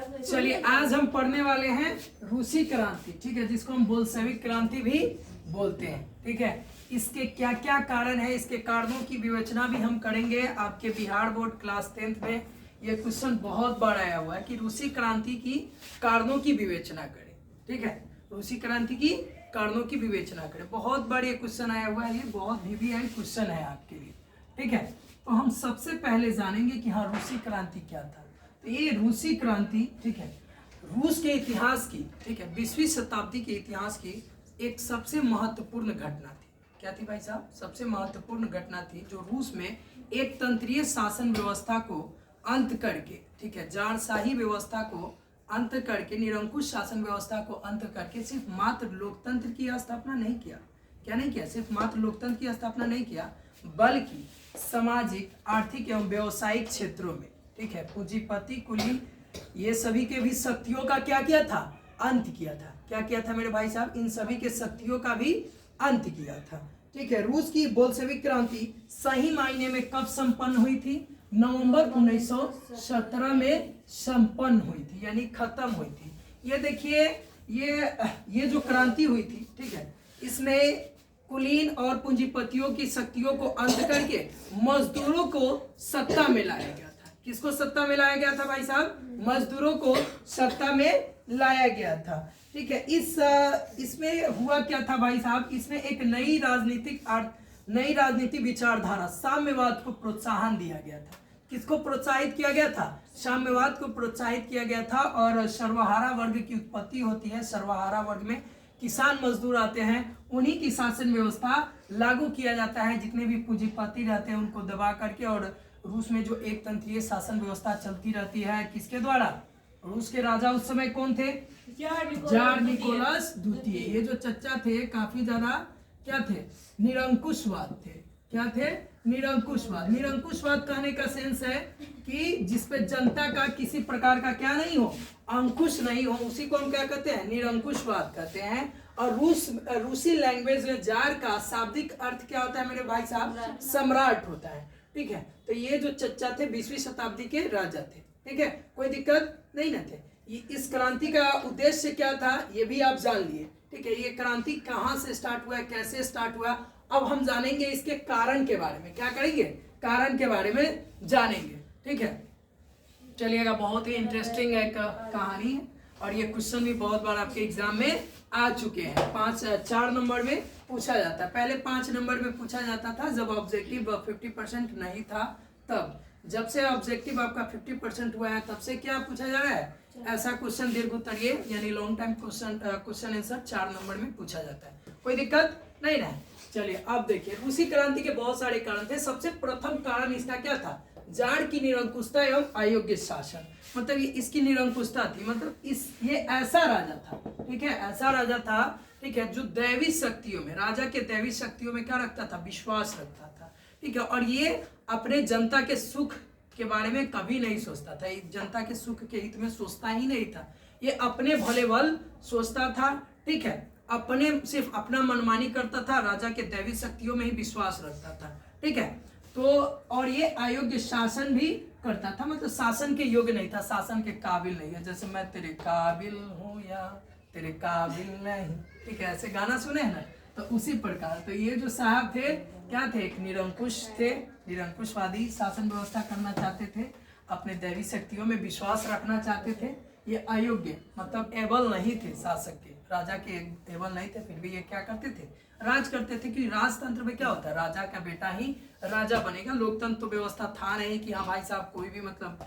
चलिए आज हम पढ़ने वाले हैं रूसी क्रांति, ठीक है, जिसको हम बोल्शेविक क्रांति भी बोलते हैं। ठीक है, इसके क्या क्या कारण है, इसके कारणों की विवेचना भी हम करेंगे। आपके बिहार बोर्ड क्लास 10th में ये क्वेश्चन बहुत बार आया हुआ है कि रूसी क्रांति की कारणों की विवेचना करें। ठीक है, रूसी क्रांति की कारणों की विवेचना करें, बहुत बार ये क्वेश्चन आया हुआ है, ये बहुत VVI क्वेश्चन है आपके लिए। ठीक है, तो हम सबसे पहले जानेंगे कि हाँ रूसी क्रांति क्या था। तो ये रूसी क्रांति, ठीक है, रूस के इतिहास की, ठीक है, 20वीं शताब्दी के इतिहास की एक सबसे महत्वपूर्ण घटना थी। क्या थी भाई साहब? सबसे महत्वपूर्ण घटना थी जो रूस में एक तंत्रीय शासन व्यवस्था को अंत करके, ठीक है, जारशाही व्यवस्था को अंत करके, निरंकुश शासन व्यवस्था को अंत करके सिर्फ मात्र लोकतंत्र की स्थापना नहीं किया। क्या नहीं किया? सिर्फ मात्र लोकतंत्र की स्थापना नहीं किया, बल्कि सामाजिक, आर्थिक एवं व्यावसायिक क्षेत्रों में, ठीक है, पूंजीपति, कुली, ये सभी के भी शक्तियों का क्या किया था? अंत किया था। क्या किया था मेरे भाई साहब? इन सभी के शक्तियों का भी अंत किया था। ठीक है, रूस की बोल्शेविक क्रांति सही मायने में कब संपन्न हुई थी? नवंबर 1917 में संपन्न हुई थी, यानी खत्म हुई थी। ये देखिए, ये जो क्रांति हुई थी, ठीक है, इसमें कुलीन और पूंजीपतियों की शक्तियों को अंत करके मजदूरों को सत्ता में लाया गया था। किसको सत्ता में लाया गया था भाई साहब? मजदूरों को सत्ता में लाया गया था। ठीक है, इसमें हुआ क्या था भाई साहब? इसमें एक नई राजनीतिक विचारधारा, साम्यवाद को प्रोत्साहन दिया गया था। किसको प्रोत्साहित किया गया था? साम्यवाद को प्रोत्साहित किया गया था। और सर्वहारा वर्ग की उत्पत्ति होती है। सर्वहारा वर्ग में किसान मजदूर आते हैं, उन्हीं की शासन व्यवस्था लागू किया जाता है। जितने भी पूंजीपति रहते हैं उनको दबा करके, और रूस में जो एक तंत्रीय शासन व्यवस्था चलती रहती है, किसके द्वारा? रूस के राजा उस समय कौन थे? जार निकोलस द्वितीय। ये जो चचा थे काफी ज्यादा क्या थे? निरंकुशवाद थे। क्या थे? निरंकुशवाद। निरंकुशवाद कहने का सेंस है कि जिसपे जनता का किसी प्रकार का क्या नहीं हो, अंकुश नहीं हो, उसी को हम क्या कहते हैं? निरंकुशवाद कहते हैं। और रूसी लैंग्वेज में जार का शाब्दिक अर्थ क्या होता है मेरे भाई साहब? सम्राट होता है। ठीक है, तो ये जो चचा थे 20वीं शताब्दी के राजा थे। ठीक है, कोई दिक्कत नहीं ना थे। इस क्रांति का उद्देश्य क्या था ये भी आप जान लिए। ठीक है, ये क्रांति कहाँ से स्टार्ट हुआ, कैसे स्टार्ट हुआ, अब हम जानेंगे इसके कारण के बारे में। क्या करेंगे? कारण के बारे में जानेंगे। ठीक है, चलिएगा, बहुत ही इंटरेस्टिंग एक कहानी है, और ये क्वेश्चन भी बहुत बार आपके एग्जाम में आ चुके हैं। 4 नंबर में पूछा जाता है। पहले 5 नंबर में पूछा जाता था जब ऑब्जेक्टिव 50% नहीं था तब। जब से ऑब्जेक्टिव आपका 50% हुआ है तब से क्या पूछा जा रहा है? ऐसा क्वेश्चन दीर्घ उत्तरीय यानी long time question answer 4 number में पूछा जाता है। कोई दिक्कत नहीं ना? चलिए अब देखिए, रूसी क्रांति के बहुत सारे कारण थे। सबसे प्रथम कारण इसका क्या था? जार की निरंकुशता एवं अयोग्य शासन। मतलब ये इसकी निरंकुशता थी, मतलब ये ऐसा राजा था, ठीक है, ऐसा राजा था, ठीक है, जो दैवी शक्तियों में, राजा के दैवी शक्तियों में क्या रखता था? विश्वास रखता था। ठीक है, और ये अपने जनता के सुख के बारे में कभी नहीं सोचता था। जनता के सुख के हित में सोचता ही नहीं था। ये अपने भले बल सोचता था। ठीक है, सिर्फ अपना मनमानी करता था, राजा के दैवी शक्तियों में ही विश्वास रखता था। ठीक है, तो और ये अयोग्य शासन भी करता था, मतलब शासन के योग्य नहीं था, शासन के काबिल नहीं है। जैसे मैं तेरे काबिल हूँ या तेरे काबिल नहीं, ठीक है, ऐसे गाना सुने हैं ना, तो उसी प्रकार। तो ये जो साहब थे क्या थे? एक निरंकुश थे, निरंकुशवादी शासन व्यवस्था करना चाहते थे, अपने दैवी शक्तियों में विश्वास रखना चाहते थे। ये अयोग्य मतलब एबल नहीं थे, शासक के, राजा के एबल नहीं थे, फिर भी ये क्या करते थे? राज करते थे। कि राजतंत्र में क्या होता है? राजा का बेटा ही राजा बनेगा। लोकतंत्र तो व्यवस्था था नहीं कि हाँ भाई साहब कोई भी मतलब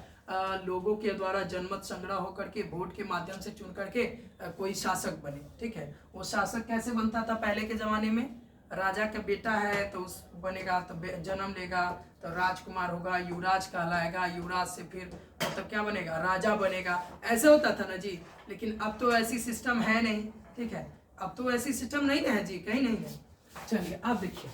लोगों के द्वारा जनमत संग्रह होकर के वोट के माध्यम से चुन करके कोई शासक बने। ठीक है, वो शासक कैसे बनता था पहले के जमाने में? राजा का बेटा है तो उस बनेगा, तो जन्म लेगा तो राजकुमार होगा, युवराज कहलाएगा, युवराज से फिर मतलब क्या बनेगा? राजा बनेगा। ऐसे होता था ना जी। लेकिन अब तो ऐसी सिस्टम है नहीं। ठीक है, अब तो ऐसी सिस्टम नहीं है जी, कहीं नहीं है। चलिए अब देखिए,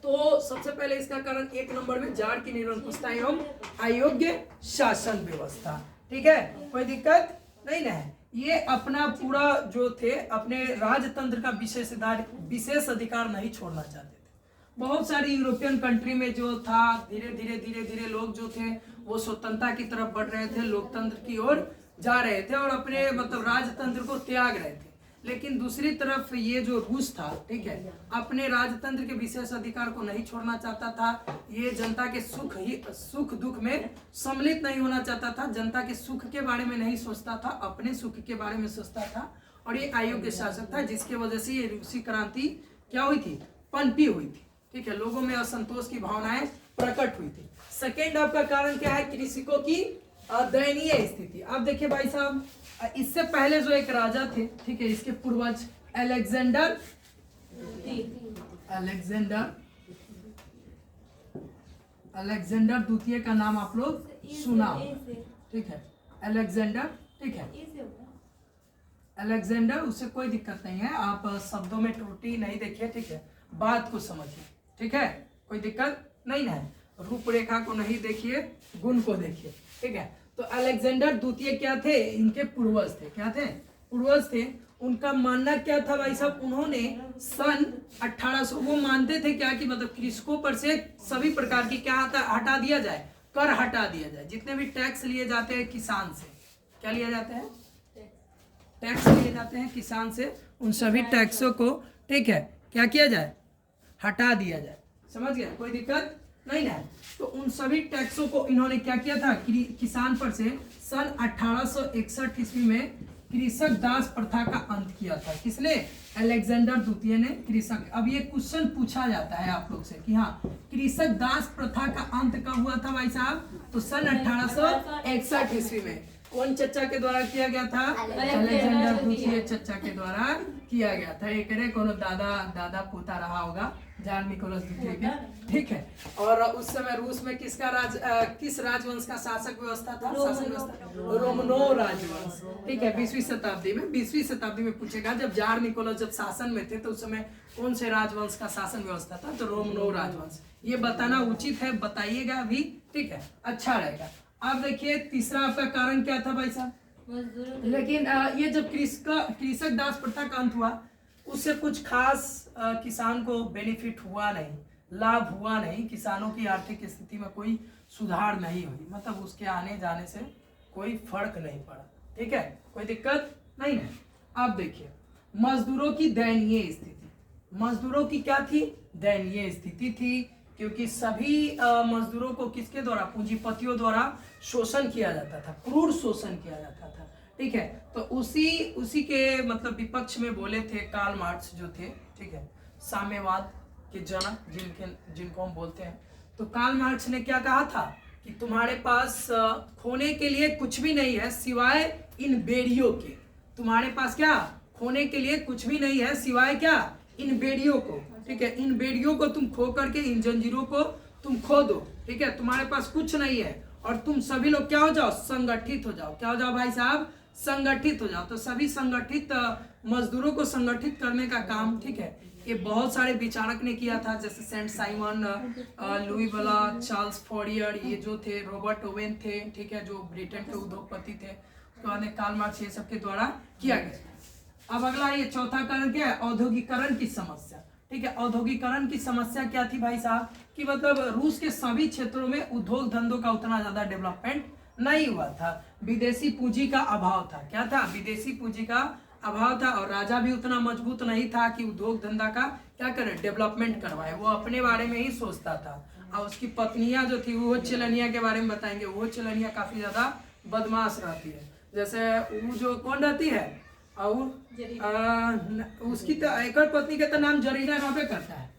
तो सबसे पहले इसका कारण 1 नंबर में जार की निरंकुशता एवं अयोग्य शासन व्यवस्था। ठीक है, कोई दिक्कत नहीं ना है। ये अपना पूरा जो थे अपने राजतंत्र का विशेष अधिकार नहीं छोड़ना चाहते थे। बहुत सारी यूरोपियन कंट्री में जो था, धीरे धीरे लोग जो थे वो स्वतंत्रता की तरफ बढ़ रहे थे, लोकतंत्र की ओर जा रहे थे और अपने मतलब राजतंत्र को त्याग रहे थे। लेकिन दूसरी तरफ ये जो रूस था, ठीक है, अपने राजतंत्र के विशेष अधिकार को नहीं छोड़ना चाहता था। ये जनता के सुख दुख में सम्मिलित नहीं होना चाहता था, जनता के सुख के बारे में नहीं सोचता था, अपने सुख के बारे में सोचता था। और ये अयोग्य शासक था, जिसके वजह से ये रूसी क्रांति क्या हुई थी, पनपी हुई थी। ठीक है, लोगों में असंतोष की भावनाएं प्रकट हुई थी। सेकेंड आपका कारण क्या है, कृषकों की दयनीय स्थिति। अब देखिए भाई साहब, इससे पहले जो एक राजा थे, ठीक है, इसके पूर्वज अलेक्जेंडर द्वितीय का नाम आप लोग सुना, ठीक है, अलेक्जेंडर, ठीक है, अलेक्जेंडर, उससे कोई दिक्कत नहीं है, आप शब्दों में त्रुटि नहीं देखिए, ठीक है, बात को समझिए, ठीक है, कोई दिक्कत नहीं है, रूपरेखा को नहीं देखिए, गुण को देखिए, ठीक है। तो अलेक्जेंडर द्वितीय क्या थे, इनके पूर्वज थे, क्या थे, पूर्वज थे। उनका मानना क्या था भाई साहब, उन्होंने सन 1800, वो मानते थे क्या कि मतलब कृषकों पर से सभी प्रकार की क्या हटा दिया जाए, कर हटा दिया जाए, जितने भी टैक्स लिए जाते हैं किसान से, क्या लिए जाते हैं, टैक्स लिए जाते हैं किसान से, उन सभी टैक्सों को, ठीक है, क्या किया जाए, हटा दिया जाए। समझ गए, कोई दिक्कत नहीं ना। तो उन सभी टैक्सों को इन्होंने क्या किया था, किसान पर से सन 1861 ईस्वी में कृषक दास प्रथा का अंत किया था। किसने, अलेक्जेंडर द्वितीय ने कृषक। अब ये क्वेश्चन पूछा जाता है आप लोग से कि हाँ, कृषक दास प्रथा का अंत कब हुआ था भाई साहब, तो सन 1861 ईस्वी में। कौन चचा के द्वारा किया गया था, अलेक्जेंडर द्वितीय चचा के द्वारा किया गया था। एक कोनो दादा पोता रहा होगा जान निकोलस द्वितीय के, ठीक है। और उस समय रूस में किस राजवंश का शासक व्यवस्था था, शासन व्यवस्था, रोमनो राजवंश, ठीक है। 20वीं शताब्दी में पूछेगा, जब जार निकोलस जब शासन में थे तो उस समय कौन से राजवंश का शासन व्यवस्था था, तो रोमनो राजवंश। ये बताना उचित है, बताइएगा अभी, ठीक है, अच्छा रहेगा। अब देखिए तीसरा आपका कारण क्या था भाई साहब, लेकिन ये जब कृषक दास प्रथा का अंत हुआ, उससे कुछ खास किसान को बेनिफिट हुआ नहीं, लाभ हुआ नहीं, किसानों की आर्थिक स्थिति में कोई सुधार नहीं हुई, मतलब उसके आने जाने से कोई फर्क नहीं पड़ा, ठीक है, कोई दिक्कत नहीं है। अब देखिए मजदूरों की दयनीय स्थिति, मजदूरों की क्या थी, दयनीय स्थिति थी, क्योंकि सभी मजदूरों को किसके द्वारा, पूंजीपतियों द्वारा शोषण किया जाता था, क्रूर शोषण किया जाता था, ठीक है। तो उसी के मतलब विपक्ष में बोले थे कार्ल मार्क्स जो थे, ठीक है, साम्यवाद के जनक जिनको हम बोलते हैं। तो कार्ल मार्क्स ने क्या कहा था कि तुम्हारे पास खोने के लिए कुछ भी नहीं है सिवाय इन बेड़ियों के, तुम्हारे पास क्या खोने के लिए कुछ भी नहीं है सिवाय क्या, इन बेड़ियों को, ठीक है। इन बेड़ियों को तुम खो करके, इन जंजीरों को तुम खो दो, ठीक है, तुम्हारे पास कुछ नहीं है, और तुम सभी लोग क्या हो जाओ, संगठित हो जाओ। क्या हो जाओ भाई साहब, संगठित हो जाओ। तो सभी संगठित मजदूरों को संगठित करने का काम, ठीक है, ये बहुत सारे विचारक ने किया था, जैसे सेंट साइमन, लुई वाला, चार्ल्स फॉरियर, ये जो थे, रॉबर्ट ओवेन थे, ठीक है, जो ब्रिटेन के उद्योगपति थे। उसके बाद कार्ल मार्क्स, ये सब के द्वारा किया गया। अब अगला ये चौथा कारण क्या है, औद्योगिकरण की समस्या, ठीक है। औद्योगिकरण की समस्या क्या थी भाई साहब, कि मतलब रूस के सभी क्षेत्रों में उद्योग धंधों का उतना ज्यादा डेवलपमेंट नहीं हुआ था, विदेशी पूंजी का अभाव था। क्या था, विदेशी पूंजी का अभाव था, और राजा भी उतना मजबूत नहीं था कि उद्योग धंधा का क्या करे, डेवलपमेंट करवाए, वो अपने बारे में ही सोचता था। और उसकी पत्नियां जो थी, वो चलनिया के बारे में बताएंगे, वो चलनिया काफी ज्यादा बदमाश रहती है। जैसे वो जो कौन रहती है, और उसकी तो एक और पत्नी का तो नाम जरीना रहबे करता है,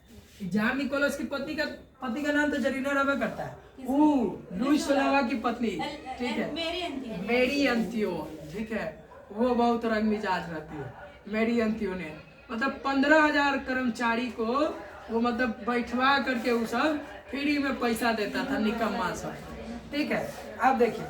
जार निकोलस की पत्नी का नाम तो जरीना रहबे करता है, वो लुई सोलावा की पत्नी, ठीक है, मेरी अंतियो, ठीक है, वो बहुत रंग मिजाज रहती है। मेरी अंतियो ने मतलब 15,000 कर्मचारी को वो मतलब बैठवा करके वो सब फ्री में पैसा देता था, निकम्मा सब, ठीक है। अब देखिए,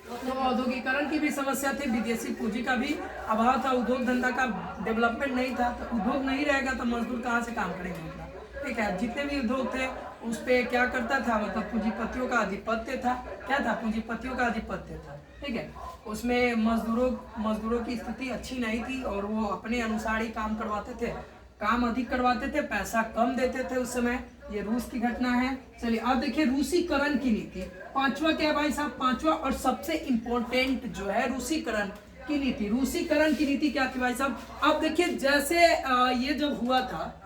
तो औद्योगिकरण की भी समस्या थी, विदेशी पूंजी का भी अभाव था, उद्योग धंधा का डेवलपमेंट नहीं था। तो उद्योग नहीं रहेगा तो मजदूर कहाँ से काम करेंगे उतना, ठीक है। जितने भी उद्योग थे उस पे क्या करता था, मतलब पूंजीपतियों का आधिपत्य था। क्या था, पूंजीपतियों का आधिपत्य था, ठीक है। उसमें मजदूरों की स्थिति अच्छी नहीं थी, और वो अपने अनुसार ही काम करवाते थे, काम अधिक करवाते थे, पैसा कम देते थे उस समय, ये रूस की घटना है। चलिए अब देखिए रूसीकरण की नीति, पांचवा क्या है भाई साहब, पांचवा और सबसे इंपॉर्टेंट जो है रूसीकरण की नीति। रूसीकरण की नीति क्या थी भाई साहब? अब देखिए जैसे ये जब हुआ था,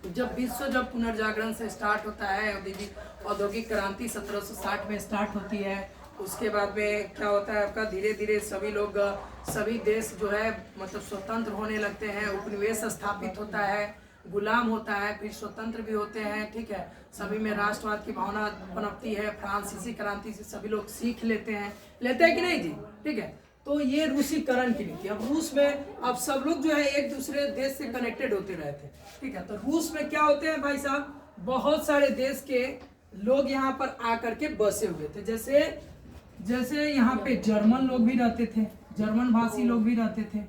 जब विश्व जब पुनर्जागरण से स्टार्ट होता है, औद्योगिक क्रांति 1760 में स्टार्ट होती है, उसके बाद में क्या होता है आपका, धीरे धीरे सभी लोग, सभी देश जो है मतलब स्वतंत्र होने लगते हैं, उपनिवेश स्थापित होता है, गुलाम होता है, फिर स्वतंत्र भी होते हैं, ठीक है। सभी में राष्ट्रवाद की भावना पनपती है, फ्रांसीसी क्रांति से सभी लोग सीख लेते हैं कि नहीं जी, ठीक है। तो ये रूसीकरण की नीति। अब रूस में अब सब लोग जो है एक दूसरे देश से कनेक्टेड होते रहे थे, ठीक है। तो रूस में क्या होते हैं भाई साहब, बहुत सारे देश के लोग यहाँ पर आकर के बसे हुए थे। जैसे यहाँ पे जर्मन लोग भी रहते थे, जर्मन भाषी लोग भी रहते थे,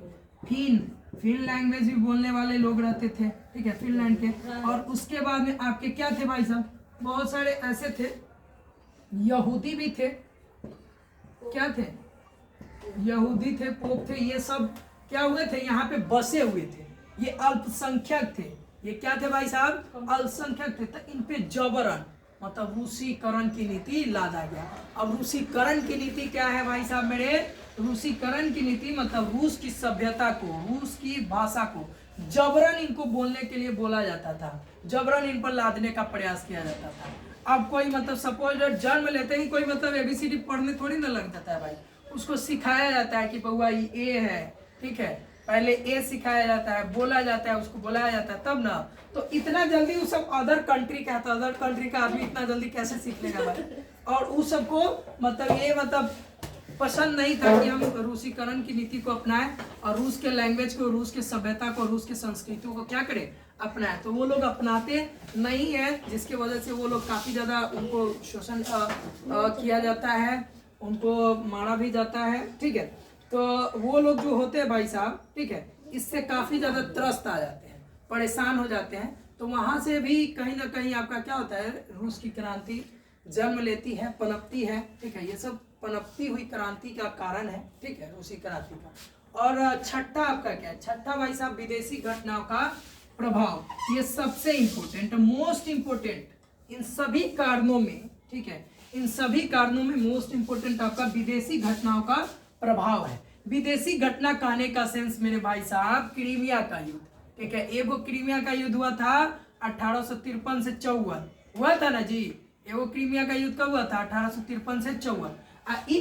फिन लैंग्वेज भी बोलने वाले लोग रहते थे, ठीक है, फिनलैंड के। और उसके बाद में आपके क्या थे भाई साहब, बहुत सारे ऐसे थे, यहूदी भी थे, क्या थे, यहूदी थे, पोप थे, ये सब क्या हुए थे, यहाँ पे बसे हुए थे। ये अल्पसंख्यक थे, ये क्या थे भाई साहब, अल्पसंख्यक थे। तो इन पे जबरन मतलब रूसीकरण की नीति लादा गया। अब रूसीकरण की नीति क्या है भाई साहब मेरे, रूसीकरण की नीति मतलब रूस की सभ्यता को, रूस की भाषा को जबरन इनको बोलने के लिए बोला जाता था, जबरन इन पर लादने का प्रयास किया जाता था। अब कोई मतलब सपोज जन्म लेते ही कोई मतलब एबीसीडी पढ़ने थोड़ी ना लग जाता है भाई, उसको सिखाया जाता है कि बउआ ये ए है, ठीक है, पहले ए सिखाया जाता है, बोला जाता है, उसको बुलाया जाता है, तब ना। तो इतना जल्दी वो सब अदर कंट्री का था, अदर कंट्री का आदमी इतना जल्दी कैसे सीख लेगा भाई। और उस सबको मतलब ये मतलब पसंद नहीं था कि हम रूसीकरण की नीति को अपनाएं और रूस के लैंग्वेज को, रूस के सभ्यता को, रूस के संस्कृतियों को क्या करें, अपनाएं। तो वो लोग अपनाते नहीं है, जिसकी वजह से वो लोग काफी ज्यादा उनको शोषण किया जाता है, उनको मारा भी जाता है, ठीक है। तो वो लोग जो होते हैं भाई साहब, ठीक है, इससे काफी ज्यादा त्रस्त आ जाते हैं, परेशान हो जाते हैं। तो वहां से भी कहीं ना कहीं आपका क्या होता है, रूस की क्रांति जन्म लेती है, पनपती है, ठीक है। ये सब पनपती हुई क्रांति का कारण है, ठीक है, रूसी क्रांति का। और छठा आपका क्या है, छठा भाई साहब विदेशी घटनाओं का प्रभाव। ये सबसे इंपॉर्टेंट, मोस्ट इंपॉर्टेंट इन सभी कारणों में, ठीक है, इन सभी कारणों में मोस्ट इंपॉर्टेंट आपका विदेशी घटनाओं का प्रभाव है। विदेशी घटना कहने का सेंस मेरे भाई साहब, क्रीमिया का युद्ध, ठीक है, एगो क्रीमिया का युद्ध हुआ था 1853 से 54 हुआ था ना जी। एगो क्रीमिया का युद्ध कब हुआ था, 1853 से 54।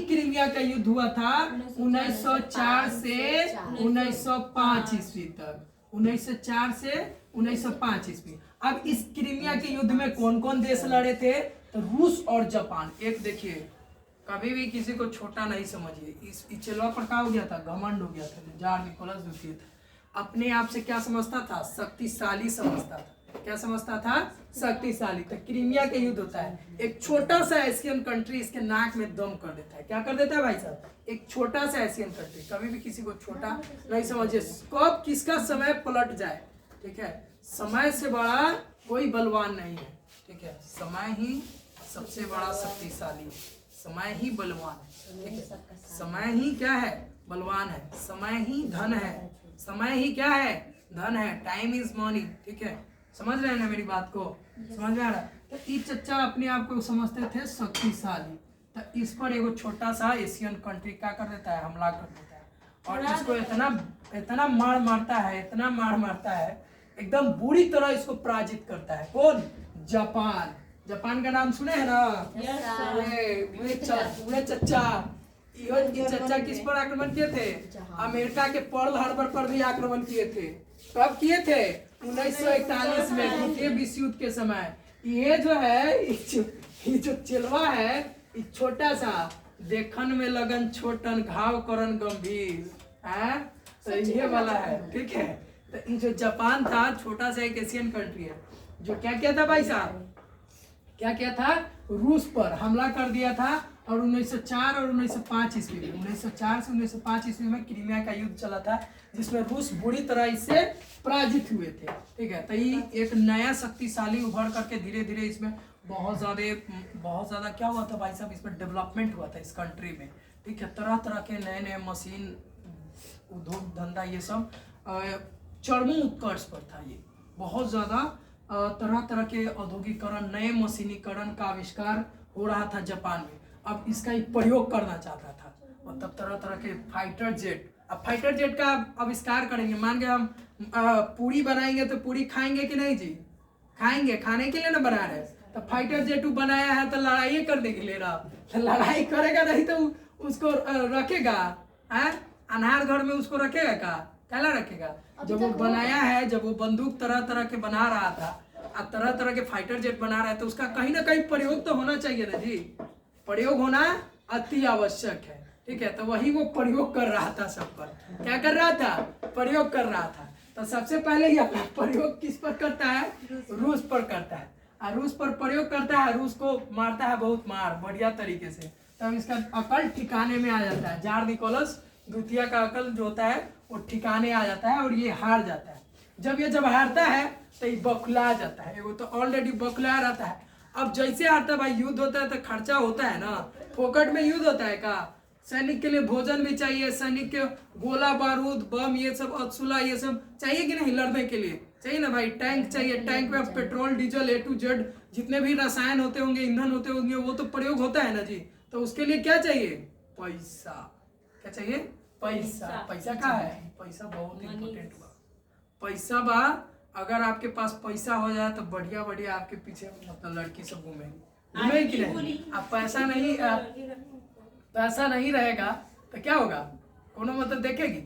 क्रीमिया का युद्ध हुआ था 1904 से 1905 ईस्वी तक, 1904 से 1905 ईस्वी। अब इस क्रीमिया के युद्ध में कौन कौन देश लड़े थे, तो रूस और जापान। एक देखिए, कभी भी किसी को छोटा नहीं समझिए, इस चेलवा पर क्या हो गया था, घमंड हो गया था, जार निकोलस द्वितीय था, अपने आप से क्या समझता था, शक्तिशाली समझता था। क्या समझता था, शक्तिशाली। तो क्रीमिया का युद्ध होता है, एक छोटा सा एशियन कंट्री इसके नाक में दम कर देता है। क्या कर देता है भाई साहब, एक छोटा सा एशियन कंट्री। कभी भी किसी को छोटा नहीं समझिए, कब किसका समय पलट जाए, ठीक है। समय से बड़ा कोई बलवान नहीं है, ठीक है, समय ही सबसे बड़ा शक्तिशाली, समय ही बलवान है, ठीक है, समय ही क्या है, बलवान है, समय ही धन है, समय ही क्या है, धन है, टाइम इज मनी, ठीक है। समझ रहे हैं ना मेरी बात को, समझ में आ रहा है। तो ये चच्चा अपने आप को समझते थे शक्तिशाली, तो इस पर एगो छोटा सा एशियन कंट्री क्या कर देता है, हमला कर देता है, और इसको इतना मार मारता है, इतना मार मारता है, एकदम बुरी तरह इसको पराजित करता है। कौन, जापान। जापान का नाम सुने हैं ना, पूरे चच्चा। ये चच्चा किस पर आक्रमण किए थे, अमेरिका के पर्ल हार्बर पर भी आक्रमण किए थे। कब किए थे, 1941 में, द्वितीय विश्व युद्ध के समय। ये जो है, ये जो चिलवा है, ये छोटा सा, देखन में लगन छोटन, घाव करन गंभीर है, तो ये वाला है, ठीक है। तो ये जो जापान था, छोटा सा एक एशियन कंट्री है, जो क्या किया था भाई साहब, क्या किया था, रूस पर हमला कर दिया था। और 1904 और 1905 ईस्वी में, 1904 से 1905 ईस्वी में क्रीमिया का युद्ध चला था, जिसमें रूस बुरी तरह इससे पराजित हुए थे, ठीक है। तो ये एक नया शक्तिशाली उभर करके धीरे धीरे इसमें बहुत ज्यादा क्या हुआ था भाई साहब, इसमें डेवलपमेंट हुआ था इस कंट्री में, ठीक है। तरह तरह के नए नए मशीन, उद्योग धंधा, ये सब चरमो उत्कर्ष पर था, ये बहुत ज्यादा तरह तरह के औद्योगिकरण, नए मशीनीकरण का आविष्कार हो रहा था जापान में। अब इसका एक प्रयोग करना चाहता था, मतलब तरह तरह के फाइटर जेट। अब फाइटर जेट का आविष्कार करेंगे, मान के हम पूरी बनाएंगे तो पूरी खाएंगे कि नहीं जी? खाएंगे, खाने के लिए ना बना रहे। तो फाइटर जेट बनाया है तो लड़ाई करने के लिए ना, तो लड़ाई करेगा नहीं तो उसको रखेगा है अनार घर में, उसको रखेगा क्या रखेगा? जब वो बनाया है, जब वो बंदूक तरह तरह के बना रहा था, अब तरह तरह के फाइटर जेट बना रहा है, तो उसका कहीं ना कहीं प्रयोग तो होना चाहिए ना जी। प्रयोग होना अति आवश्यक है, ठीक है। तो वही वो प्रयोग कर रहा था सब पर। क्या कर रहा था? प्रयोग कर रहा था। तो सबसे पहले ये प्रयोग किस पर करता है? रूस पर करता है। और रूस पर प्रयोग करता है, रूस को मारता है बहुत मार बढ़िया तरीके से। तब इसका अकल ठिकाने में आ जाता है। जार निकोलस द्वितीय का अकल जो होता है वो ठिकाने आ जाता है और ये हार जाता है। जब हारता है तो ये बौखला जाता है। वो तो ऑलरेडी बौखला रहता है। अब जैसे हारता है भाई, युद्ध होता है तो खर्चा होता है ना, फोकट में युद्ध होता है का? सैनिक के लिए भोजन भी चाहिए, सैनिक के गोला बारूद बम ये सब अत्सुला ये सब चाहिए कि नहीं? लड़ने के लिए चाहिए ना भाई। टैंक चाहिए, टैंक में petrol diesel A to Z जितने भी रसायन होते होंगे, ईंधन होते होंगे, वो तो प्रयोग होता है ना जी। तो उसके लिए क्या चाहिए? पैसा। क्या चाहिए? पैसा। पैसा क्या है? पैसा बहुत इम्पोर्टेंट बा। पैसा बा, अगर आपके पास पैसा हो जाए तो बढ़िया बढ़िया आपके पीछे मतलब लड़की सब घूमेंगी कि नहीं? अब पैसा नहीं रहेगा तो क्या होगा? कोनो मतलब देखेगी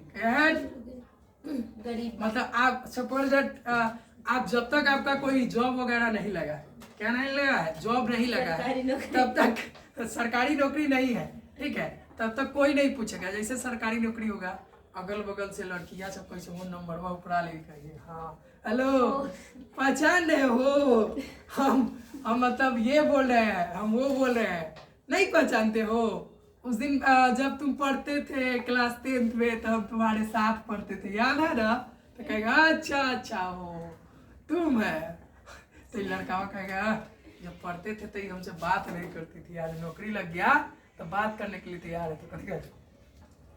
गरीब। मतलब आप सपोज दैट आप जब तक आपका कोई जॉब वगैरह नहीं लगा, क्या नहीं लगा है? जॉब नहीं लगा है, तब तक सरकारी नौकरी नहीं है, ठीक है, तब तक कोई नहीं पूछेगा। जैसे सरकारी नौकरी होगा, अगल बगल से लड़कियां सब कैसे वो नंबर उपरा ले कहिए, हाँ हेलो पहचान रहे हो, हम मतलब ये बोल रहे हैं, हम वो बोल रहे हैं, नहीं पहचानते हो? उस दिन जब तुम पढ़ते थे क्लास 10th में, तब तुम्हारे साथ पढ़ते थे, याद है ना? तो कहेगा अच्छा हो तुम है। तो लड़का कहेगा जब पढ़ते थे तो हमसे बात नहीं करती थी, आज नौकरी लग गया तो बात करने के लिए तैयार है। तो कहेगा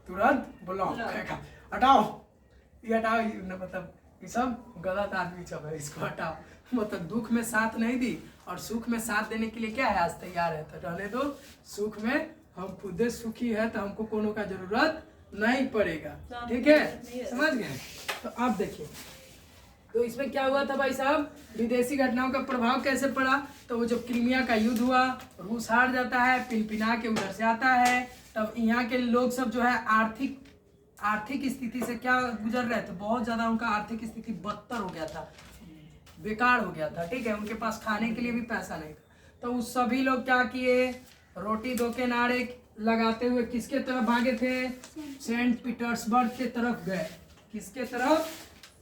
तुरंत ब्लॉक, कहेगा हटाओ, ये हटाओ, मतलब ये सब गलत आदमी सब है, इसको हटाओ। मतलब दुख में साथ नहीं दी और सुख में साथ देने के लिए क्या है? आज तैयार है। तो रहने दो, सुख में हम खुद सुखी है तो हमको कोनो का जरूरत नहीं पड़ेगा, ठीक है, समझ गए? तो आप देखिए, तो इसमें क्या हुआ था भाई साहब? विदेशी घटनाओं का प्रभाव कैसे पड़ा? तो वो जब क्रीमिया का युद्ध हुआ, रूस हार जाता है, पिनपिना के उधर से आता है, तब यहाँ के लोग सब जो है आर्थिक स्थिति से क्या गुजर रहे थे? बहुत ज्यादा उनका आर्थिक स्थिति बदतर हो गया था, बेकार हो गया था, ठीक है। उनके पास खाने के लिए भी पैसा नहीं था। तो उस सभी लोग क्या किए? रोटी दो के नारे लगाते हुए किसके तरफ भागे थे? सेंट पीटर्सबर्ग के तरफ गए। किसके तरफ?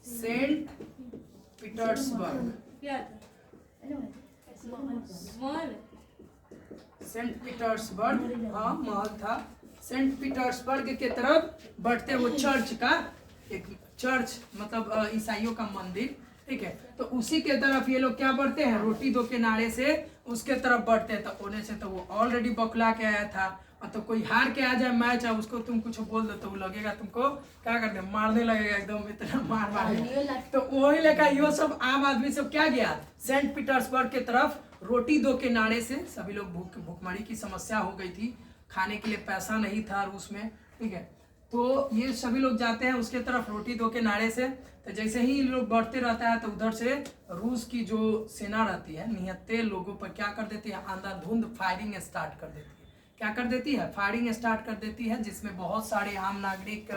Saint Petersburg. सेंट पीटर्सबर्ग, हाँ महल था। सेंट पीटर्सबर्ग के तरफ बढ़ते, वो चर्च का एक चर्च मतलब ईसाइयों का मंदिर, ठीक है। तो उसी के तरफ ये लोग क्या बढ़ते हैं? रोटी दो के नारे से उसके तरफ बढ़ते हैं। तो होने से तो वो ऑलरेडी बौखला के आया था, और तो कोई हार के आ जाए मैच, है उसको तुम कुछ बोल दो तो वो लगेगा तुमको क्या करते, मारने लगेगा एकदम, इतना मार। तो वही लेकर ये सब आम आदमी सब क्या गया? सेंट पीटर्सबर्ग के तरफ रोटी दो के नारे से। सभी लोग भूखमरी की समस्या हो गई थी, खाने के लिए पैसा नहीं था रूस में, ठीक है। तो ये सभी लोग जाते हैं उसके तरफ रोटी दो के नारे से। तो जैसे ही लोग बढ़ते रहता है तो उधर से रूस की जो सेना रहती है निहत्थे लोगों पर क्या कर देती है? अंधाधुंध फायरिंग स्टार्ट कर देती है। क्या कर देती है? फायरिंग स्टार्ट कर देती है, जिसमें बहुत सारे आम नागरिक,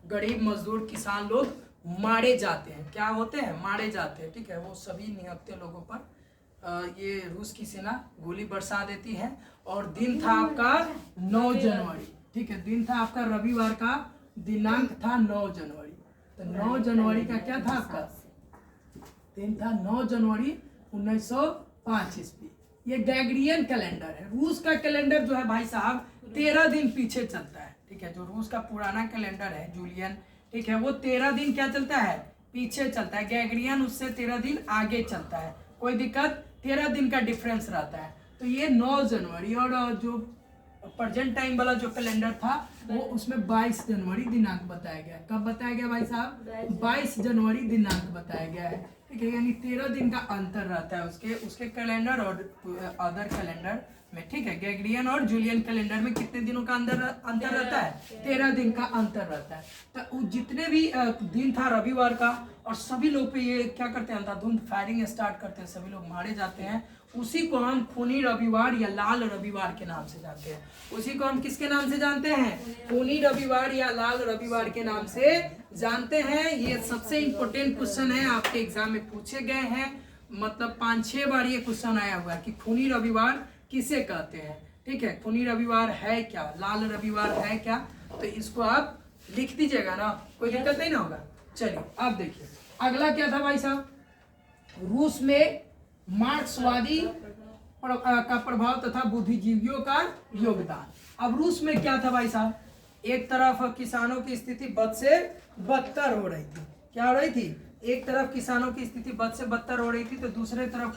गरीब मजदूर, किसान लोग मारे जाते हैं। क्या होते हैं? मारे जाते हैं, ठीक है। वो सभी निहत्थे लोगों पर ये रूस की सेना गोली बरसा देती है। और दिन था आपका 9 जनवरी, ठीक है। दिन था आपका रविवार का, दिनांक था 9 जनवरी। तो 9 जनवरी का क्या था आपका? दिन था 9 जनवरी 1905 ईस्वी। ये ग्रेगोरियन कैलेंडर है। रूस का कैलेंडर जो है भाई साहब 13 दिन पीछे चलता है, ठीक है। जो रूस का पुराना कैलेंडर है जूलियन, ठीक है, वो 13 दिन क्या चलता है? पीछे चलता है। ग्रेगोरियन उससे 13 दिन आगे चलता है। कोई दिक्कत? 13 दिन का डिफरेंस रहता है। तो ये 9 जनवरी और जो प्रेजेंट टाइम वाला जो कैलेंडर था वो उसमें 22 जनवरी दिनांक बताया गया। कब बताया गया भाई साहब? 22 जनवरी दिनांक बताया गया है, ठीक है। यानी 13 दिन का अंतर रहता है उसके कैलेंडर और अदर कैलेंडर में, ठीक है। ग्रेगोरियन और जूलियन कैलेंडर में कितने दिनों का अंतर रहता है? 13 दिन का अंतर रहता है। तो जितने भी दिन था रविवार का, और सभी लोग पे ये क्या करते हैं, अंधाधुंध फायरिंग स्टार्ट करते हैं, सभी लोग मारे जाते हैं। उसी को हम खूनी रविवार या लाल रविवार के नाम से जानते हैं। उसी को हम किसके नाम से जानते हैं? खूनी रविवार या लाल रविवार के नाम से जानते हैं। ये सबसे इंपॉर्टेंट क्वेश्चन है, आपके एग्जाम में पूछे गए हैं, मतलब 5-6 बार ये क्वेश्चन आया हुआ है कि खूनी रविवार किसे कहते हैं, ठीक है। खूनी रविवार है क्या, लाल रविवार है क्या, तो इसको आप लिख दीजिएगा ना, कोई दिक्कत नहीं ना होगा। चलिए अब देखिए अगला क्या था भाई साहब? रूस में मार्क्सवादी का प्रभाव तथा बुद्धिजीवियों का योगदान। अब रूस में क्या था भाई साहब? एक तरफ किसानों की स्थिति बद से बदतर हो रही थी। क्या हो रही थी? एक तरफ किसानों की स्थिति बद से बदतर हो रही थी, तो दूसरे तरफ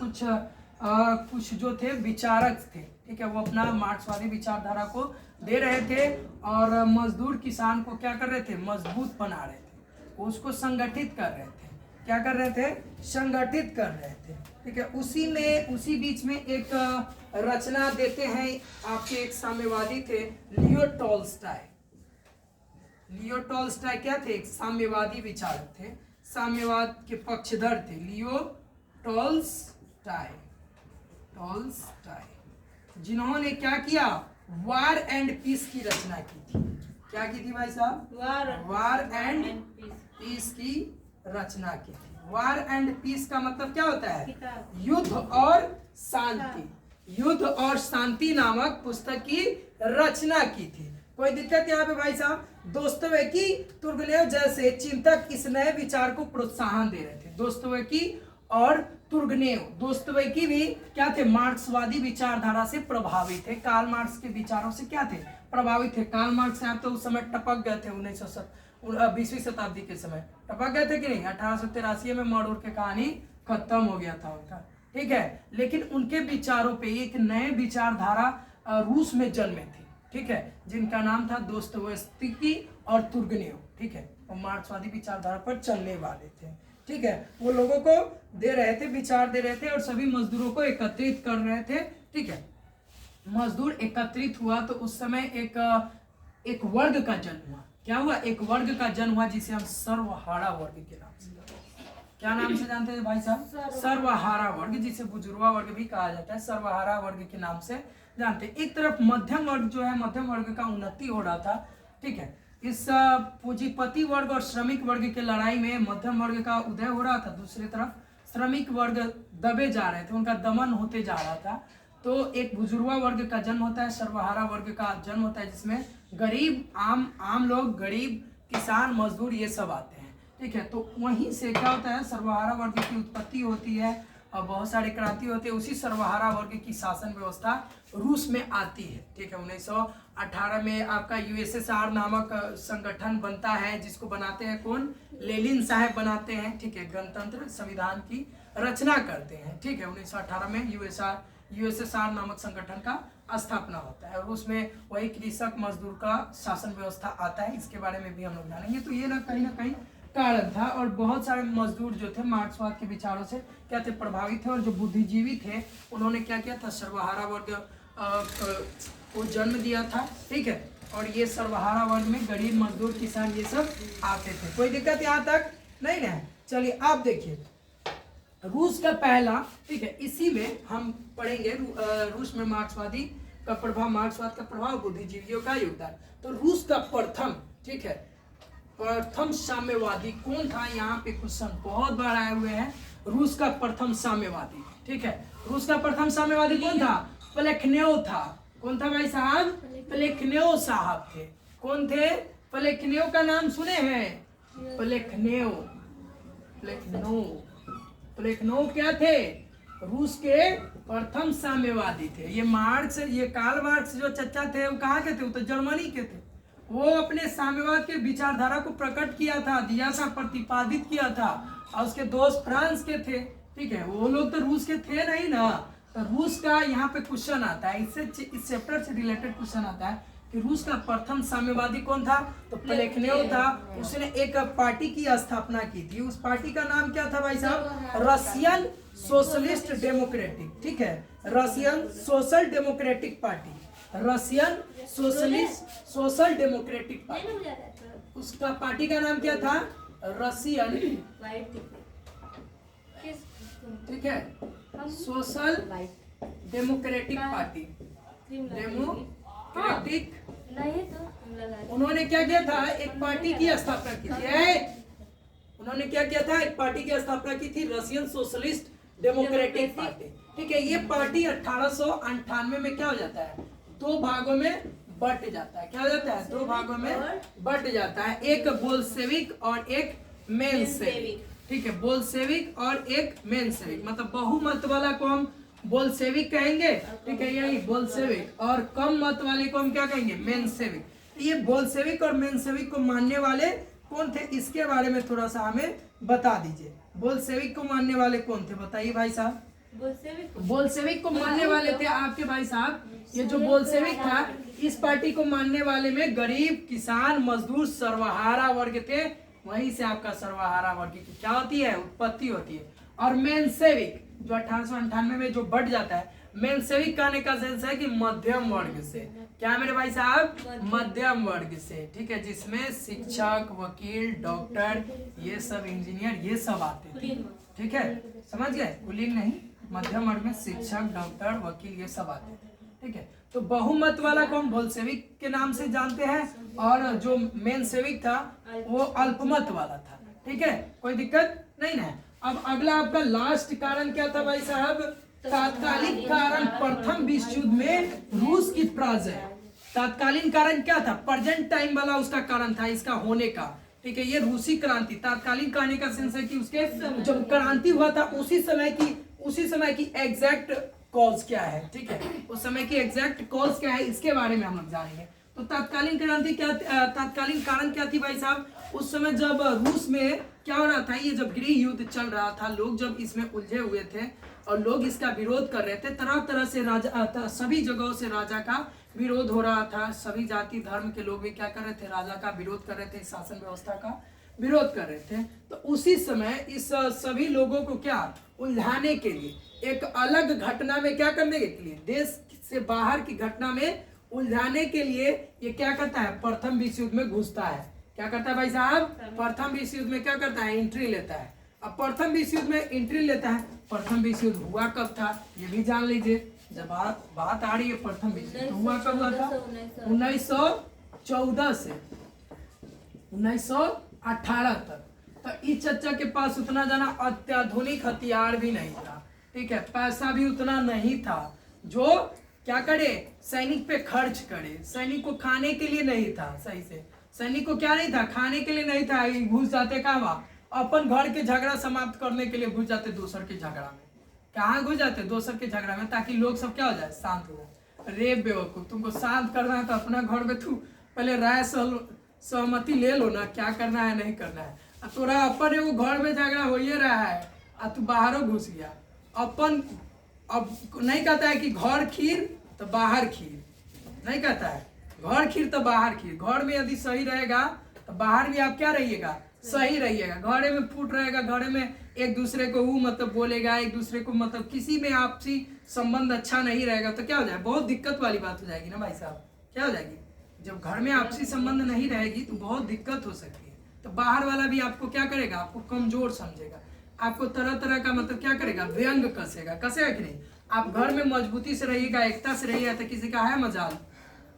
कुछ जो थे विचारक थे, ठीक है, वो अपना मार्क्सवादी विचारधारा को दे रहे थे और मजदूर किसान को क्या कर रहे थे? मजबूत बना रहे थे, उसको संगठित कर रहे थे। क्या कर रहे थे? संगठित कर रहे थे, ठीक है। उसी बीच में एक रचना देते हैं आपके, एक साम्यवादी थे लियो टॉल्स्टॉय। लियो टॉल्स्टॉय क्या थे? एक साम्यवादी विचारक थे, साम्यवाद के पक्षधर थे लियो टॉल्स्टॉय, जिन्होंने क्या किया? वार एंड पीस की रचना की थी। क्या की थी भाई साहब? वार एंड पीस की रचना की थी। वार एंड पीस का मतलब क्या होता है? युद्ध और शांति। युद्ध और शांति नामक पुस्तक की रचना की थी। कोई दिक्कत यहाँ पे भाई साहब? दोस्तोवेस्की, तुर्गनेव जैसे चिंतक इस नए विचार को प्रोत्साहन दे रहे थे। दोस्तोवेस्की और तुर्गनेव, दोस्तोवेस्की भी क्या थे? मार्क्सवादी विचारधारा से प्रभावित थे। कार्ल मार्क्स के विचारों से क्या थे? प्रभावित थे। कार्ल मार्क्स आप तो उस समय टपक गए थे, 20वीं शताब्दी के समय टपक गए थे कि नहीं? 1883 में मॉडर्न की कहानी खत्म हो गया था उनका, ठीक है। लेकिन उनके विचारों पे एक नए विचारधारा रूस में जन्मे थी, ठीक है, जिनका नाम था दोस्तोवेस्की और तुर्गनेव, ठीक है। वो मार्क्सवादी विचारधारा पर चलने वाले थे, ठीक है। वो लोगों को दे रहे थे, विचार दे रहे थे और सभी मजदूरों को एकत्रित कर रहे थे, ठीक है। मजदूर एकत्रित हुआ तो उस समय एक वर्ग का जन्म हुआ। क्या हुआ? एक वर्ग का जन्म हुआ जिसे हम सर्वहारा वर्ग के नाम से, क्या नाम से जानते हैं भाई साहब? सर्वहारा वर्ग, जिसे बुजुर्गा वर्ग भी कहा जाता है, सर्वहारा वर्ग के नाम से जानते हैं। एक तरफ मध्यम वर्ग जो है, मध्यम वर्ग का उन्नति हो रहा था, ठीक है। इस पूंजीपति वर्ग और श्रमिक वर्ग की लड़ाई में मध्यम वर्ग का उदय हो रहा था, दूसरी तरफ श्रमिक वर्ग दबे जा रहे थे, उनका दमन होते जा रहा था। तो एक बुजुर्गा वर्ग का जन्म होता है, सर्वहारा वर्ग का जन्म होता है, जिसमें गरीब आम लोग, गरीब किसान, मजदूर ये सब आते हैं, ठीक है। तो वहीं से क्या होता है? सर्वहारा वर्ग की उत्पत्ति होती है और बहुत सारे क्रांति होते हैं। उसी सर्वहारा वर्ग की शासन व्यवस्था रूस में आती है, ठीक है। 1918 में आपका यूएसएसआर नामक संगठन बनता है, जिसको बनाते हैं कौन? लेनिन साहब बनाते हैं, ठीक है। गणतंत्र संविधान की रचना करते हैं, ठीक है। 1918 में यूएसएसआर नामक संगठन का स्थापना होता है और उसमें वही कृषक मजदूर का शासन व्यवस्था आता है। इसके बारे में भी हम लोग जानेंगे। तो ये ना कहीं कारण था और बहुत सारे मजदूर जो थे मार्क्सवाद के विचारों से क्या थे? प्रभावित थे। और जो बुद्धिजीवी थे उन्होंने क्या किया था? सर्वहारा वर्ग को जन्म दिया था, ठीक है। और ये सर्वहारा वर्ग में गरीब, मजदूर, किसान ये सब आते थे। कोई दिक्कत यहाँ तक नहीं है? चलिए आप देखिए रूस का पहला, ठीक है, इसी में हम पढ़ेंगे रूस में मार्क्सवादी का प्रभाव, मार्क्सवाद का प्रभाव, बुद्धिजीवियों का योगदान। तो रूस का प्रथम, ठीक है, प्रथम साम्यवादी कौन था? यहाँ पे क्वेश्चन बहुत बार आए हुए हैं। रूस का प्रथम साम्यवादी, ठीक है, रूस का प्रथम साम्यवादी कौन था? प्लेखनेव था। कौन था भाई साहब? प्लेखनेव साहब थे। कौन थे? प्लेखनेव का नाम सुने हैं? प्लेखनेव क्या थे? रूस के प्रथम साम्यवादी थे। ये कार्ल मार्क्स जो चचा थे वो कहाँ के थे? वो तो जर्मनी के थे। वो अपने साम्यवाद के विचारधारा को प्रकट किया था, दिया था, प्रतिपादित किया था और उसके दोस्त फ्रांस के थे, ठीक है। वो लोग तो रूस के थे नहीं ना, तो रूस का यहाँ पे क्वेश्चन आता है, इससे इस चैप्टर से रिलेटेड क्वेश्चन आता है कि रूस का प्रथम साम्यवादी कौन था? तो प्लेखनेव था। उसने एक पार्टी की स्थापना की थी, उस पार्टी का नाम क्या था भाई साहब? रशियन सोशलिस्ट डेमोक्रेटिक, ठीक है, Russian social democratic party, Russian social democratic party. उसका पार्टी का नाम क्या था? रशियन, ठीक है, सोशल डेमोक्रेटिक पार्टी, डेमोक्रेटिक। उन्होंने क्या किया था? एक पार्टी की स्थापना की थी। उन्होंने क्या किया था? एक पार्टी की स्थापना की थी, रशियन सोशलिस्ट डेमोक्रेटिक पार्टी, ठीक है। ये पार्टी 1898 में क्या हो जाता है? दो भागों में बट जाता है। क्या हो जाता है? दो भागों में बट जाता है, एक बोल्शेविक और एक मेंशेविक, ठीक है, बोल्शेविक और एक मेंशेविक। मतलब बहुमत वाला को हम बोल्शेविक कहेंगे, ठीक है, यही बोल्शेविक, और कम मत वाले को हम क्या कहेंगे? मेंशेविक। ये बोल्शेविक और मेंशेविक को मानने वाले कौन थे, इसके बारे में थोड़ा सा हमें बता दीजिए। बोल्शेविक को मानने वाले कौन थे, बताइए भाई साहब। बोल्शेविक को मानने वाले थे आपके भाई साहब, ये जो बोल्शेविक था, इस पार्टी को मानने वाले में गरीब, किसान, मजदूर, सर्वहारा वर्ग थे। वहीं से आपका सर्वहारा वर्ग की क्या होती है? उत्पत्ति होती है। और मेंशेविक जो 1898 में जो बढ़ जाता है, मेंशेविक कहने का सेंस है कि मध्यम वर्ग से। क्या मेरे भाई साहब? मध्यम वर्ग से, ठीक है, जिसमें शिक्षक, वकील, डॉक्टर, ये सब, इंजीनियर, ये सब आते थे, ठीक है, समझ गए? कुलीन नहीं, मध्यम वर्ग में शिक्षक, डॉक्टर, वकील, ये सब आते थे, ठीक है। तो बहुमत वाला को हम बोल्शेविक के नाम से जानते हैं, और जो मेंशेविक था वो अल्पमत वाला था, ठीक है, कोई दिक्कत नहीं ना। अब अगला आपका लास्ट कारण क्या था भाई साहब? तात्कालिक कारण प्रथम विश्व युद्ध में रूस की पराजय। तात्कालीन कारण क्या था? प्रेजेंट टाइम वाला उसका कारण था इसका होने का, ठीक है। ये रूसी क्रांति, तात्कालीन कहने का सेंस है कि उसके जब क्रांति हुआ था उसी समय की एग्जैक्ट कॉज क्या है, ठीक है, उस समय की एग्जैक्ट कॉज क्या है, इसके बारे में हम लोग जानेंगे। तो तात्कालीन क्रांति क्या, तात्कालीन कारण क्या थी भाई साहब? उस समय जब रूस में क्या हो रहा था, ये जब गृह युद्ध चल रहा था, लोग जब इसमें उलझे हुए थे और लोग इसका विरोध कर रहे थे, तरह तरह से राजा, सभी जगहों से राजा का विरोध हो रहा था। सभी जाति धर्म के लोग भी क्या कर रहे थे? राजा का विरोध कर रहे थे, शासन व्यवस्था का विरोध कर रहे थे। तो उसी समय इस सभी लोगों को क्या उलझाने के लिए, एक अलग घटना में क्या करने के लिए, देश से बाहर की घटना में उलझाने के लिए ये क्या करता है? प्रथम विश्व युद्ध में घुसता है। क्या करता है भाई साहब? प्रथम विश्व युद्ध में क्या करता है? एंट्री लेता है। अब प्रथम विश्व युद्ध में एंट्री लेता है। प्रथम विश्व युद्ध हुआ कब था ये भी जान लीजिए। जब बात आ रही है प्रथम विश्व युद्ध, हुआ कब हुआ था? 1914 से 1918 तक। तो इस चच्चा के पास उतना जाना अत्याधुनिक हथियार भी नहीं था, ठीक है, पैसा भी उतना नहीं था जो क्या करे, सैनिक पे खर्च करे। सैनिक को खाने के लिए नहीं था, सही से सैनिक को क्या नहीं था? खाने के लिए नहीं था। घुस जाते कहाँ? अपन घर के झगड़ा समाप्त करने के लिए घुस जाते दूसर के झगड़ा में। कहाँ घुस जाते? दूसर के झगड़ा में, ताकि लोग सब क्या हो जाए? शांत हो जाए। अरे बेवकूफ, तुमको शांत करना है तो अपना घर में तू पहले राय सहमति ले लो ना, क्या करना है नहीं करना है। तोरा अपन वो घर में झगड़ा हो ही रहा है और तू बाहरों घुस गया। अपन अब नहीं कहता है कि घर खीर तो बाहर खीर, नहीं कहता है घर खीर तो बाहर खीर। घर में यदि सही रहेगा तो बाहर भी आप क्या रहिएगा? सही रहिएगा। घरे में फूट रहेगा, घरे में एक दूसरे को वो मतलब बोलेगा, एक दूसरे को मतलब किसी में आपसी संबंध अच्छा नहीं रहेगा तो क्या हो जाएगा? बहुत दिक्कत वाली बात हो जाएगी ना भाई साहब। क्या हो जाएगी? जब घर में आपसी संबंध नहीं रहेगी तो बहुत दिक्कत हो सकती है। तो बाहर वाला भी आपको क्या करेगा? आपको कमजोर समझेगा, आपको तरह तरह का मतलब क्या करेगा? व्यंग कसेगा। कसेगा कि नहीं? आप घर में मजबूती से रहिएगा, एकता से रहिएगा, तो किसी का है मजाल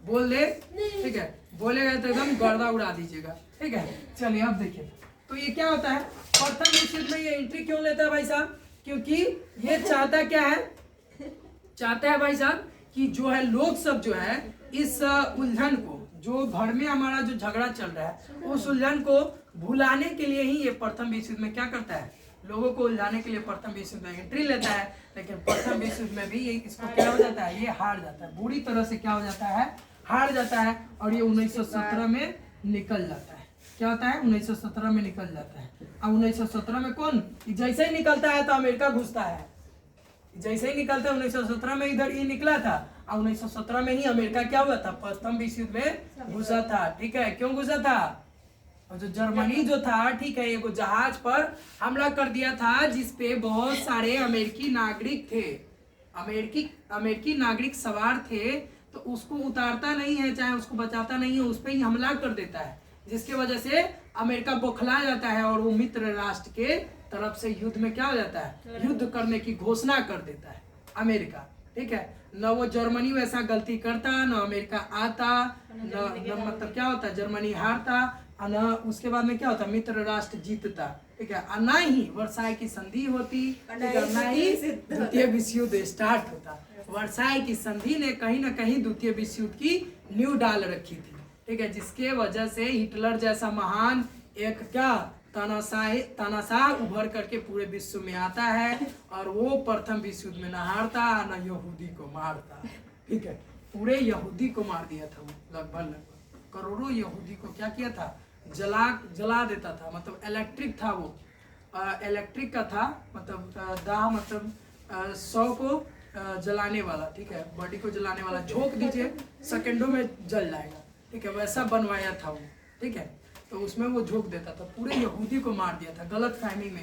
बोल दे, ठीक है, बोलेगा तो एकदम गर्दा उड़ा दीजिएगा, ठीक है। चलिए अब देखिए, तो ये क्या होता है? प्रथम विश्व युद्ध में ये एंट्री क्यों लेता है भाई साहब? क्योंकि ये चाहता क्या है? चाहता है भाई साहब कि जो है लोग सब जो है इस उलझन को, जो घर में हमारा जो झगड़ा चल रहा है, उस उलझन को भुलाने के लिए ही ये प्रथम विश्व युद्ध में क्या करता है? लोगों को उलझाने के लिए प्रथम विश्व युद्ध में एंट्री लेता है। लेकिन प्रथम विश्व युद्ध में भी ये इसको क्या हो जाता है? ये हार जाता है, बुरी तरह से क्या हो जाता है? हार जाता है। और ये 1917 में निकल जाता है। क्या होता है? 1917 में निकल जाता है। अब 1917 में कौन जैसे ही निकलता है तो अमेरिका घुसता है। जैसे ही निकलता 1917 में इधर ये निकला था, और 1917 में ही अमेरिका क्या हुआ था, प्रथम विश्व युद्ध में घुसा था। ठीक है, क्यों घुसा था, और जो जर्मनी जो था, ठीक है, एक जहाज पर हमला कर दिया था जिसपे बहुत सारे अमेरिकी नागरिक थे, अमेरिकी नागरिक सवार थे, तो उसको उतारता नहीं है, चाहे उसको बचाता नहीं है, उस पर ही हमला कर देता है, जिसकी वजह से अमेरिका बौखला जाता है और वो मित्र राष्ट्र के तरफ से युद्ध में क्या हो जाता है, युद्ध करने की घोषणा कर देता है अमेरिका। ठीक है, न वो जर्मनी वैसा गलती करता, न अमेरिका आता, न मतलब क्या होता, जर्मनी हारता, न उसके बाद में क्या होता, मित्र राष्ट्र जीतता। ठीक है, न ही वर्साई की संधि होती, न ही द्वितीय विश्व युद्ध स्टार्ट होता। वर्साई की संधि ने कहीं ना कहीं द्वितीय विश्व युद्ध की नींव डाल रखी थी। ठीक है, जिसके वजह से हिटलर जैसा महान एक क्या तानाशाह उभर करके पूरे विश्व में आता है, और वो प्रथम विश्व युद्ध में न हारता न यहूदी को मारता। ठीक है, पूरे यहूदी को मार दिया था वो, लगभग करोड़ों यहूदी को क्या किया था, जला देता था। मतलब इलेक्ट्रिक था वो, इलेक्ट्रिक का था, मतलब दाह, मतलब 100 को जलाने वाला। ठीक है, बॉडी को जलाने वाला, झोंक दीजिए सेकंडों में जल जाएगा। ठीक है, वैसा बनवाया था वो। ठीक है, तो उसमें वो झोंक देता था, पूरे यहूदी को मार दिया था गलत फहमी में।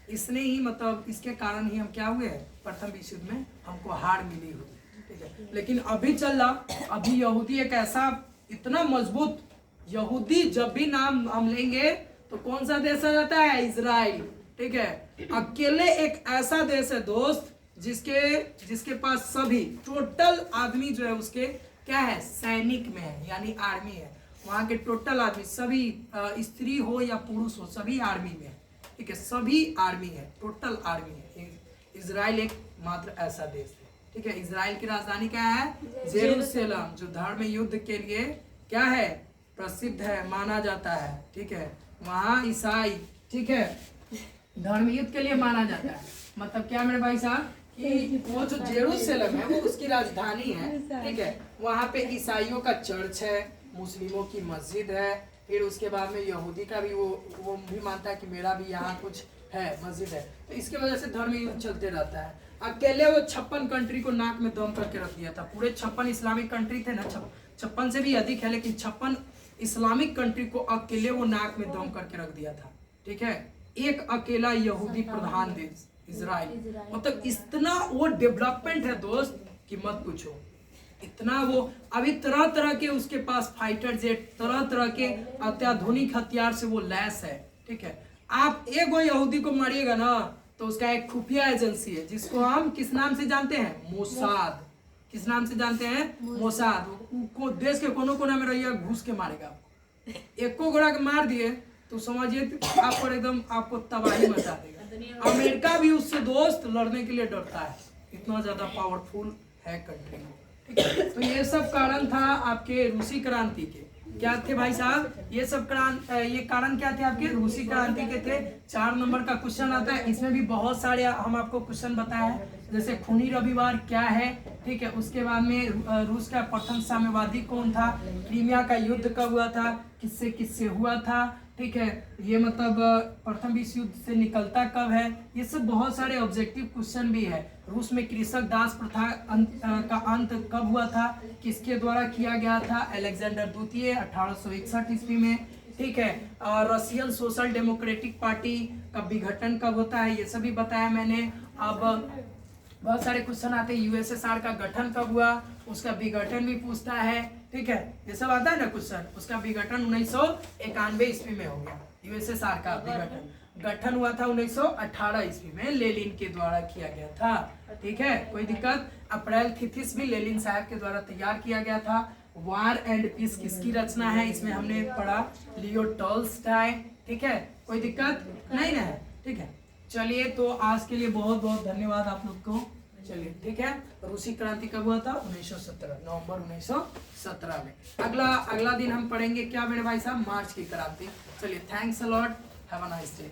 इसने ही मतलब इसके कारण ही हम क्या हुए, प्रथम विश्व युद्ध में हमको हार मिली हुई। ठीक है, लेकिन अभी चल रहा, अभी यहूदी एक ऐसा इतना मजबूत, यहूदी जब भी नाम हम लेंगे तो कौन सा देश आ जाता है, इजराइल। ठीक है, अकेले एक ऐसा देश है दोस्त जिसके पास सभी टोटल आदमी जो है उसके क्या है, सैनिक में है, यानी आर्मी है। वहाँ के टोटल आदमी सभी, स्त्री हो या पुरुष हो, सभी आर्मी में है। ठीक है, सभी आर्मी है, टोटल आर्मी है। इजराइल एक मात्र ऐसा देश है। ठीक है, इजराइल की राजधानी क्या है, जेरूसलम, जो धर्म युद्ध के लिए क्या है, प्रसिद्ध है, माना जाता है। ठीक है, वहाँ ईसाई, ठीक है, धर्म युद्ध के लिए माना जाता है। मतलब क्या मेरे भाई साहब, कि वो जो जेरूसलम है वो उसकी राजधानी है। ठीक है, वहाँ पे ईसाइयों का चर्च है, मुस्लिमों की मस्जिद है, फिर उसके बाद में यहूदी का भी वो भी मानता है कि मेरा भी यहाँ कुछ है, मस्जिद है। तो इसके वजह से धर्म युद्ध चलते रहता है। अकेले वो 56 कंट्री को नाक में दम करके रख दिया था। पूरे 56 इस्लामिक कंट्री थे ना, 56 से भी अधिक है, लेकिन 56 इस्लामिक कंट्री को अकेले वो नाक में दम करके रख दिया था। ठीक है, एक अकेला यहूदी प्रधान देश इजराइल। मतलब इतना वो डेवलपमेंट है दोस्त कि मत पूछो। इतना वो अभी तरह तरह के उसके पास फाइटर जेट, तरह तरह के अत्याधुनिक हथियार से वो लैस है। ठीक है, आप एक वो यहूदी को मारिएगा ना तो उसका एक खुफिया एजेंसी है जिसको हम किस नाम से जानते हैं, मोसाद। किस नाम से जानते हैं, मोसाद। को देश के कोनों कोना में रहिए, घुस के मारेगा। एक को घोड़ा के मार दिए तो समझिए आप पर एकदम आपको तबाही मचा देगा। अमेरिका भी उससे दोस्त लड़ने के लिए डरता है, इतना ज्यादा पावरफुल है कंट्री। ठीक है, तो ये सब कारण था आपके रूसी क्रांति के। क्या थे भाई साहब, ये सब ये कारण क्या थे आपके रूसी क्रांति के थे। 4 नंबर का क्वेश्चन आता है, इसमें भी बहुत सारे हम आपको क्वेश्चन बताए हैं, जैसे खूनी रविवार क्या है। ठीक है, उसके बाद में रूस का प्रथम साम्यवादी कौन था, क्रीमिया का युद्ध कब हुआ था, किससे किससे हुआ था। ठीक है, ये मतलब प्रथम विश्व युद्ध से निकलता कब है, ये सब बहुत सारे ऑब्जेक्टिव क्वेश्चन भी है। रूस में कृषक दास प्रथा का अंत कब हुआ था, किसके द्वारा किया गया था, अलेक्जेंडर द्वितीय 1861 ईस्वी में। ठीक है, रशियन सोशल डेमोक्रेटिक पार्टी का विघटन कब होता है, ये सभी बताया मैंने। अब बहुत सारे क्वेश्चन आते हैं, यूएसएसआर का गठन कब हुआ, उसका विघटन भी पूछता है। ठीक है, ये सब आता है ना क्वेश्चन। उसका विघटन 1991 ईस्वी में हो गया। यूएसएसआर का विघटन गठन हुआ था 1918 ईस्वी में, लेनिन के द्वारा किया गया था। ठीक है, कोई दिक्कत। अप्रैल थीसिस भी लेनिन साहब के द्वारा तैयार किया गया था। वार एंड पीस किसकी रचना है, इसमें हमने पढ़ा लियो टॉल्स्टॉय। ठीक है, कोई दिक्कत नहीं ना है। ठीक है, चलिए तो आज के लिए बहुत बहुत धन्यवाद आप लोग को। चलिए ठीक है, रूसी क्रांति कब हुआ था, 1917 नवंबर 1917 में। अगला दिन हम पढ़ेंगे क्या मेरे भाई साहब, मार्च की क्रांति। चलिए, thanks a lot, have a nice day.